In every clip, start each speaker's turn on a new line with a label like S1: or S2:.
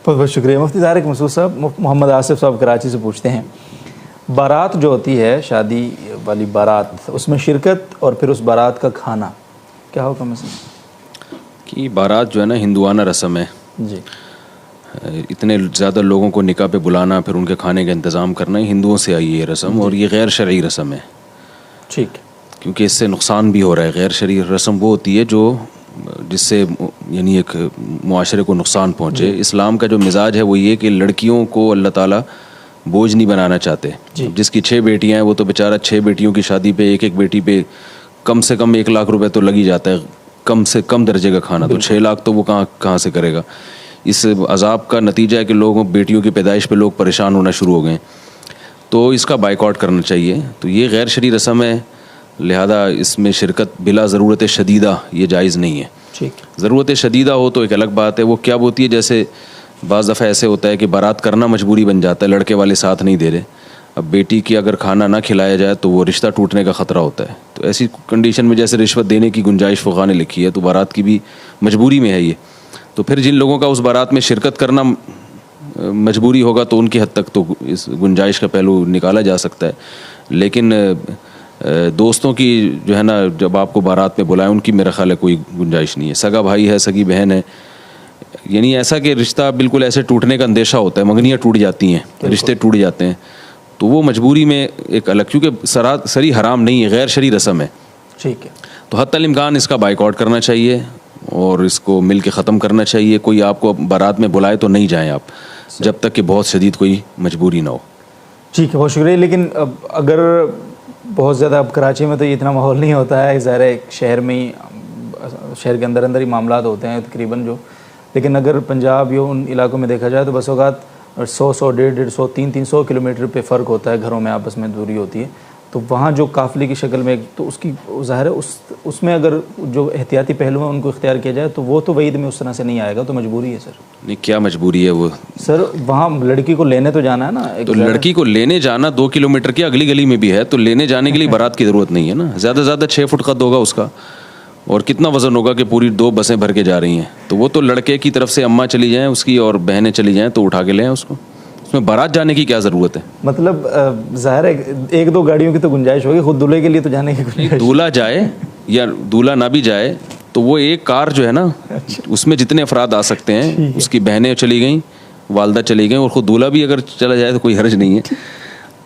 S1: بہت بہت شکریہ مفتی طارق مسعود صاحب. محمد آصف صاحب کراچی سے پوچھتے ہیں بارات جو ہوتی ہے شادی والی بارات اس میں شرکت اور پھر اس بارات کا کھانا کیا حکم ہے سر؟
S2: کہ بارات جو ہے نا ہندوانہ رسم ہے
S1: جی.
S2: اتنے زیادہ لوگوں کو نکاح پہ بلانا پھر ان کے کھانے کا انتظام کرنا یہ ہندوؤں سے آئی ہے یہ رسم اور یہ غیر شرعی رسم ہے.
S1: ٹھیک.
S2: کیونکہ اس سے نقصان بھی ہو رہا ہے. غیر شرعی رسم وہ ہوتی ہے جو جس سے یعنی ایک معاشرے کو نقصان پہنچے. اسلام کا جو مزاج ہے وہ یہ کہ لڑکیوں کو اللہ تعالیٰ بوجھ نہیں بنانا چاہتے. جس کی 6 بیٹیاں ہیں وہ تو بیچارہ 6 بیٹیوں کی شادی پہ ایک بیٹی پہ کم سے کم 1 لاکھ روپے تو لگ ہی جاتا ہے. کم سے کم درجے کا کھانا تو 6 لاکھ تو وہ کہاں سے کرے گا. اس عذاب کا نتیجہ ہے کہ لوگوں بیٹیوں کی پیدائش پہ لوگ پریشان ہونا شروع ہو گئے. تو اس کا بائیکاٹ کرنا چاہیے. تو یہ غیر شرعی رسم ہے لہذا اس میں شرکت بلا ضرورت شدیدہ یہ جائز نہیں ہے. ضرورت شدیدہ ہو تو ایک الگ بات ہے. وہ کیا ہوتی ہے جیسے بعض دفعہ ایسے ہوتا ہے کہ بارات کرنا مجبوری بن جاتا ہے, لڑکے والے ساتھ نہیں دے رہے. اب بیٹی کی اگر کھانا نہ کھلایا جائے تو وہ رشتہ ٹوٹنے کا خطرہ ہوتا ہے. تو ایسی کنڈیشن میں جیسے رشوت دینے کی گنجائش فقہا نے لکھی ہے تو بارات کی بھی مجبوری میں ہے یہ. تو پھر جن لوگوں کا اس بارات میں شرکت کرنا مجبوری ہوگا تو ان کی حد تک تو اس گنجائش کا پہلو نکالا جا سکتا ہے. لیکن دوستوں کی جو ہے نا جب آپ کو بارات میں بلائیں ان کی میرا خیال ہے کوئی گنجائش نہیں ہے. سگا بھائی ہے, سگی بہن ہے, یعنی ایسا کہ رشتہ بالکل ایسے ٹوٹنے کا اندیشہ ہوتا ہے, منگنیاں ٹوٹ جاتی ہیں, رشتے ٹوٹ جاتے ہیں. تو وہ مجبوری میں ایک الگ کیونکہ سری حرام نہیں ہے, غیر شرعی رسم ہے.
S1: ٹھیک ہے.
S2: تو حتی الامکان اس کا بائیکاٹ کرنا چاہیے اور اس کو مل کے ختم کرنا چاہیے. کوئی آپ کو بارات میں بلائے تو نہیں جائیں آپ جب تک کہ بہت شدید کوئی مجبوری نہ ہو.
S1: ٹھیک ہے, بہت شکریہ. لیکن اگر بہت زیادہ اب کراچی میں تو یہ اتنا ماحول نہیں ہوتا ہے, ظاہر ہے شہر میں ہی شہر کے اندر ہی معاملات ہوتے ہیں تقریباً جو. لیکن اگر پنجاب یا ان علاقوں میں دیکھا جائے تو بس اوقات 100 150 300 کلومیٹر پہ فرق ہوتا ہے, گھروں میں آپس میں دوری ہوتی ہے. تو وہاں جو قافلے کی شکل میں تو اس کی ظاہر ہے اس میں اگر جو احتیاطی پہلو ہیں ان کو اختیار کیا جائے تو وہ تو وعید میں اس طرح سے نہیں آئے گا. تو مجبوری ہے سر.
S2: نہیں, کیا مجبوری ہے وہ
S1: سر؟ وہاں لڑکی کو لینے تو جانا ہے نا.
S2: تو لڑکی کو لینے جانا 2 کلومیٹر کی اگلی گلی میں بھی ہے, تو لینے جانے کے لیے بارات کی ضرورت نہیں ہے نا. زیادہ سے زیادہ 6 فٹ قد ہوگا اس کا, اور کتنا وزن ہوگا کہ پوری 2 بسیں بھر کے جا رہی ہیں. تو وہ تو لڑکے کی طرف سے اماں چلی جائیں اس کی اور بہنیں چلی جائیں تو اٹھا کے لیں اس کو. اس میں بارات جانے کی کیا ضرورت ہے؟
S1: مطلب ظاہر ہے 1-2 گاڑیوں کی تو گنجائش ہوگی, خود دولہے کے لیے تو جانے کی گنجائش.
S2: دولہا جائے یا دولہا نہ بھی جائے تو وہ ایک کار جو ہے نا اس میں جتنے افراد آ سکتے ہیں, اس کی بہنیں چلی گئیں, والدہ چلی گئیں, اور خود دولہا بھی اگر چلا جائے تو کوئی حرج نہیں ہے.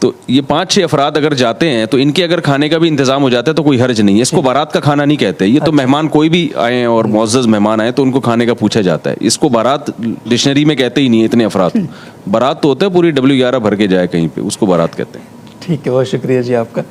S2: تو یہ 5-6 افراد اگر جاتے ہیں تو ان کے اگر کھانے کا بھی انتظام ہو جاتا ہے تو کوئی حرج نہیں ہے. اس کو بارات کا کھانا نہیں کہتے. یہ تو مہمان کوئی بھی آئیں اور معزز مہمان آئیں تو ان کو کھانے کا پوچھا جاتا ہے. اس کو بارات ڈکشنری میں کہتے ہی نہیں ہے اتنے افراد. بارات تو ہوتا ہے پوری W11 بھر کے جائے کہیں پہ, اس کو بارات کہتے ہیں.
S1: ٹھیک ہے, بہت شکریہ جی آپ کا.